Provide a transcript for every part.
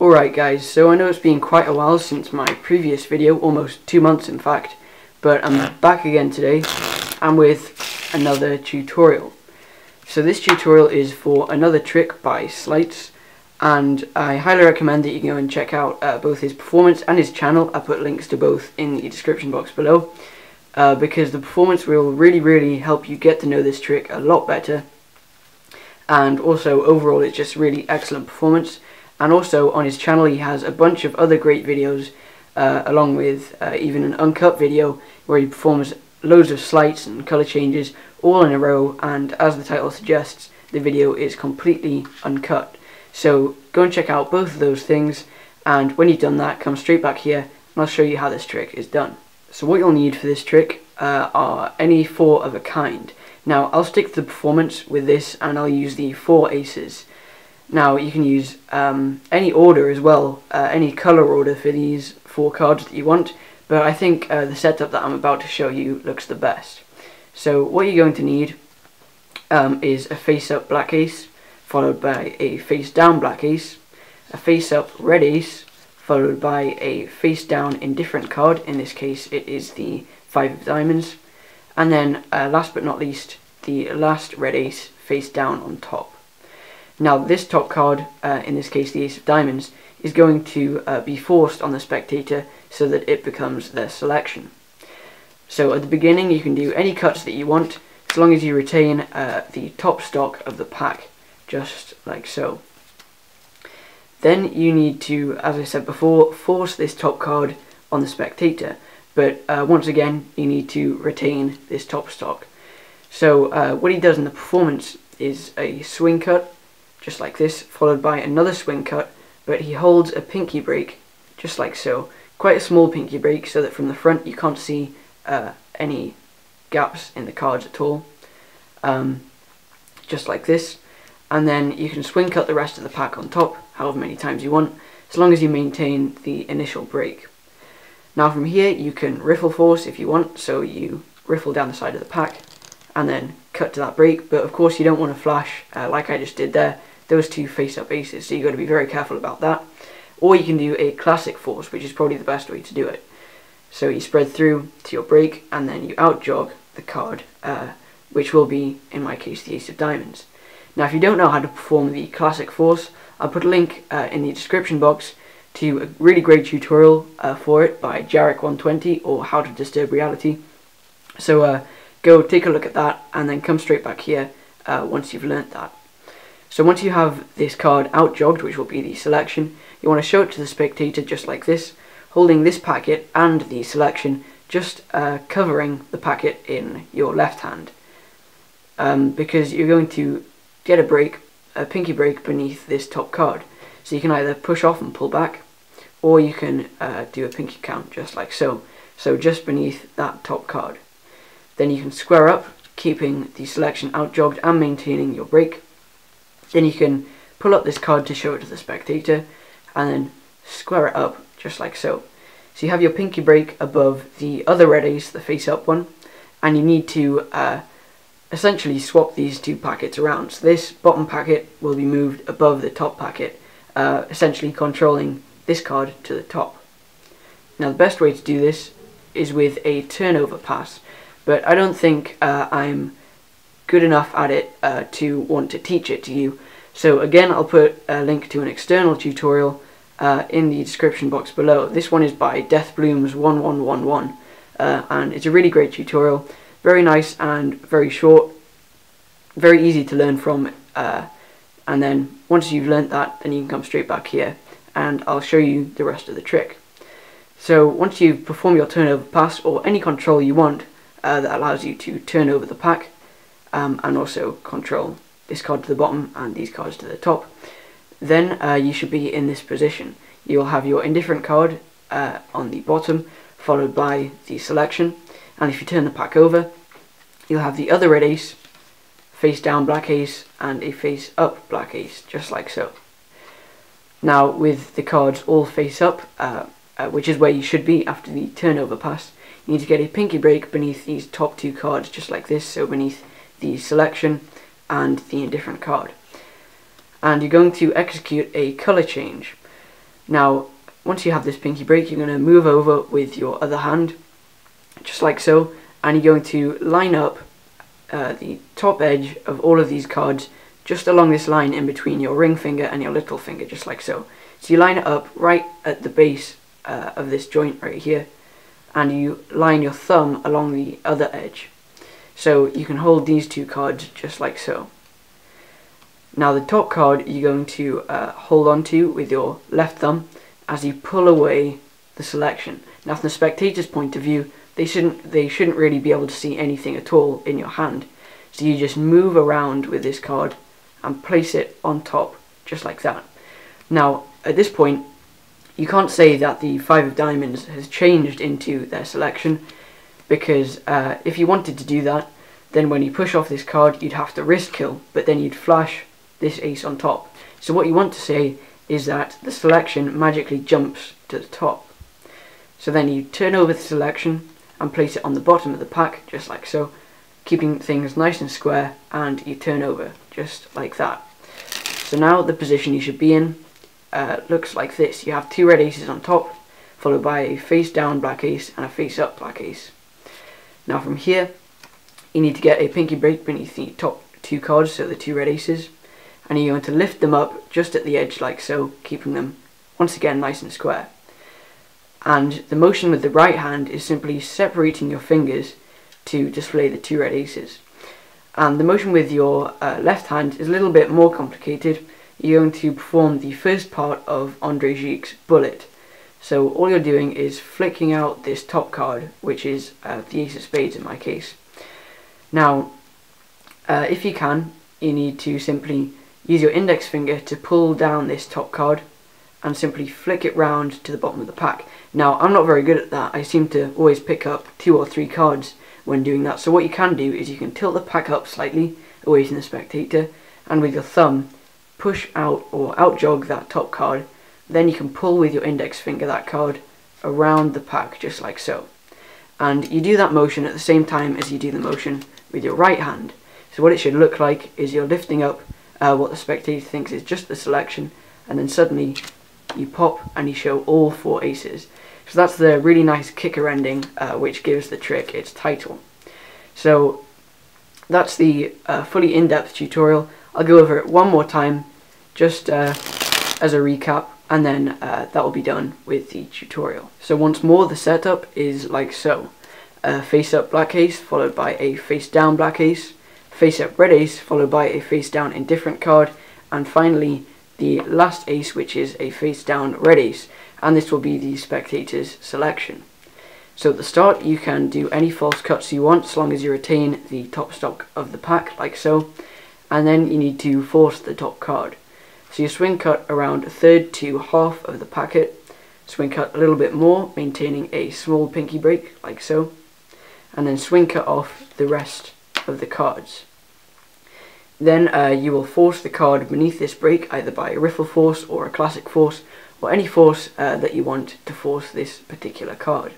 Alright guys, so I know it's been quite a while since my previous video, almost 2 months in fact, but I'm back again today and with another tutorial. So this tutorial is for another trick by Slights, and I highly recommend that you go and check out both his performance and his channel. I put links to both in the description box below, because the performance will really help you get to know this trick a lot better, and also overall it's just really excellent performance. And also on his channel he has a bunch of other great videos, along with even an uncut video where he performs loads of slights and colour changes all in a row, and as the title suggests, the video is completely uncut. So go and check out both of those things, and when you've done that, come straight back here and I'll show you how this trick is done. So what you'll need for this trick are any 4 of a kind. Now I'll stick to the performance with this and I'll use the 4 aces. Now you can use any order as well, any colour order for these 4 cards that you want, but I think the setup that I'm about to show you looks the best. So what you're going to need is a face-up black ace, followed by a face-down black ace, a face-up red ace, followed by a face-down indifferent card. In this case it is the 5 of diamonds, and then last but not least, the last red ace face down on top. Now this top card, in this case the ace of diamonds, is going to be forced on the spectator so that it becomes their selection. So at the beginning you can do any cuts that you want, as long as you retain the top stock of the pack, just like so. Then you need to, as I said before, force this top card on the spectator, but once again you need to retain this top stock. So what he does in the performance is a swing cut, just like this, followed by another swing cut, but he holds a pinky break, just like so. Quite a small pinky break, so that from the front you can't see any gaps in the cards at all. Just like this. And then you can swing cut the rest of the pack on top, however many times you want, as long as you maintain the initial break. Now from here you can riffle force if you want, so you riffle down the side of the pack and then cut to that break, but of course you don't want to flash like I just did there, those 2 face-up aces, so you've got to be very careful about that. Or you can do a classic force, which is probably the best way to do it. So you spread through to your break and then you out jog the card, which will be, in my case, the ace of diamonds. Now if you don't know how to perform the classic force, I'll put a link in the description box to a really great tutorial for it by Jarek120, or How to Disturb Reality. So go take a look at that and then come straight back here once you've learnt that. So once you have this card out jogged, which will be the selection, you want to show it to the spectator just like this, holding this packet and the selection, just covering the packet in your left hand, because you're going to get a pinky break beneath this top card. So you can either push off and pull back, or you can do a pinky count just like so, so just beneath that top card. Then you can square up, keeping the selection out jogged and maintaining your break. Then you can pull up this card to show it to the spectator, and then square it up just like so. So you have your pinky break above the other red ace, the face up one, and you need to essentially swap these 2 packets around. So this bottom packet will be moved above the top packet, essentially controlling this card to the top. Now the best way to do this is with a turnover pass, but I don't think I'm good enough at it to want to teach it to you. So again, I'll put a link to an external tutorial in the description box below. This one is by DeathBlooms1111, and it's a really great tutorial, very nice and very short, very easy to learn from, and then once you've learnt that, then you can come straight back here and I'll show you the rest of the trick. So once you've performed your turnover pass, or any control you want that allows you to turn over the pack, and also control this card to the bottom and these cards to the top, then you should be in this position. You'll have your indifferent card on the bottom, followed by the selection, and if you turn the pack over, you'll have the other red ace, face down black ace, and a face up black ace, just like so. Now with the cards all face up, which is where you should be after the turnover pass, you need to get a pinky break beneath these top 2 cards, just like this, so beneath the selection and the indifferent card. And you're going to execute a colour change. Now, once you have this pinky break, you're going to move over with your other hand, just like so, and you're going to line up the top edge of all of these cards just along this line in between your ring finger and your little finger, just like so. So you line it up right at the base of this joint right here, and you line your thumb along the other edge. So you can hold these two cards just like so. Now the top card you're going to hold on to with your left thumb as you pull away the selection. Now from the spectator's point of view, they shouldn't really be able to see anything at all in your hand. So you just move around with this card and place it on top just like that. Now at this point you can't say that the 5 of diamonds has changed into their selection, because if you wanted to do that, then when you push off this card you'd have to wrist kill, but then you'd flash this ace on top. So what you want to say is that the selection magically jumps to the top. So then you turn over the selection and place it on the bottom of the pack just like so, keeping things nice and square, and you turn over just like that. So now the position you should be in looks like this. You have 2 red aces on top, followed by a face down black ace and a face up black ace. Now from here you need to get a pinky break beneath the top 2 cards, so the 2 red aces, and you're going to lift them up just at the edge like so, keeping them once again nice and square. And the motion with the right hand is simply separating your fingers to display the 2 red aces. And the motion with your left hand is a little bit more complicated. You're going to perform the first part of Andre Gique's bullet. So all you're doing is flicking out this top card, which is the ace of spades in my case. Now, if you can, you need to simply use your index finger to pull down this top card and simply flick it round to the bottom of the pack. Now, I'm not very good at that. I seem to always pick up 2 or 3 cards when doing that. So what you can do is you can tilt the pack up slightly away from the spectator, and with your thumb push out or out jog that top card. Then you can pull with your index finger that card around the pack just like so. And you do that motion at the same time as you do the motion with your right hand. So what it should look like is you're lifting up what the spectator thinks is just the selection, and then suddenly you pop and you show all 4 aces. So that's the really nice kicker ending which gives the trick its title. So that's the fully in-depth tutorial. I'll go over it one more time just as a recap, and then that will be done with the tutorial. So once more, the setup is like so. Face up black ace followed by a face down black ace, face up red ace followed by a face down indifferent card, and finally the last ace, which is a face down red ace, and this will be the spectator's selection. So at the start you can do any false cuts you want, as long as you retain the top stock of the pack like so, and then you need to force the top card. So you swing cut around 1/3 to 1/2 of the packet, swing cut a little bit more, maintaining a small pinky break like so, and then swing cut off the rest of the cards. Then you will force the card beneath this break, either by a riffle force or a classic force, or any force that you want to force this particular card.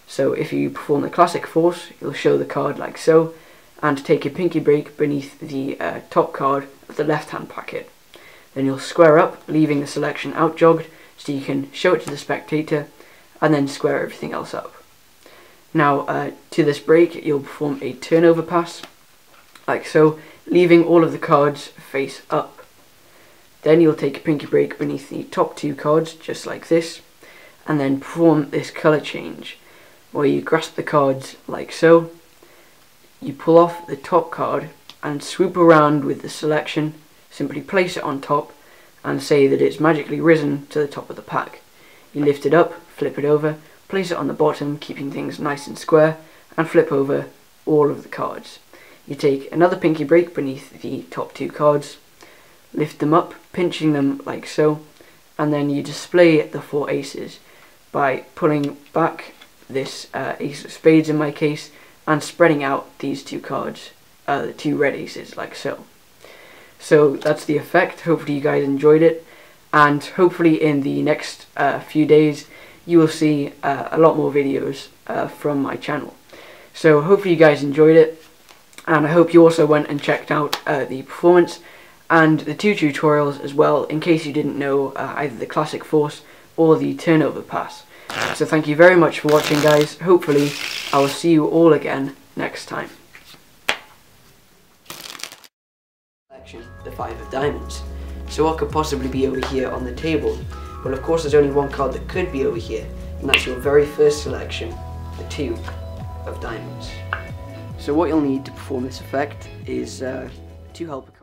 So if you perform the classic force, you'll show the card like so, and take a pinky break beneath the top card of the left hand packet. Then you'll square up, leaving the selection out jogged, so you can show it to the spectator, and then square everything else up. Now to this break you'll perform a turnover pass, like so, leaving all of the cards face up. Then you'll take a pinky break beneath the top 2 cards, just like this, and then perform this colour change, where you grasp the cards like so, you pull off the top card and swoop around with the selection, simply place it on top and say that it's magically risen to the top of the pack. You lift it up, flip it over, place it on the bottom, keeping things nice and square, and flip over all of the cards. You take another pinky break beneath the top 2 cards, lift them up, pinching them like so, and then you display the 4 aces by pulling back this ace of spades in my case, and spreading out these 2 cards, the 2 red aces like so. So that's the effect. Hopefully you guys enjoyed it, and hopefully in the next few days you will see a lot more videos from my channel. So hopefully you guys enjoyed it, and I hope you also went and checked out the performance, and the 2 tutorials as well, in case you didn't know either the classic force or the turnover pass. So thank you very much for watching, guys. Hopefully I will see you all again next time. The 5 of diamonds. So what could possibly be over here on the table? Well, of course there's only one card that could be over here, and that's your very first selection, the 2 of diamonds. So what you'll need to perform this effect is 2 helper cards.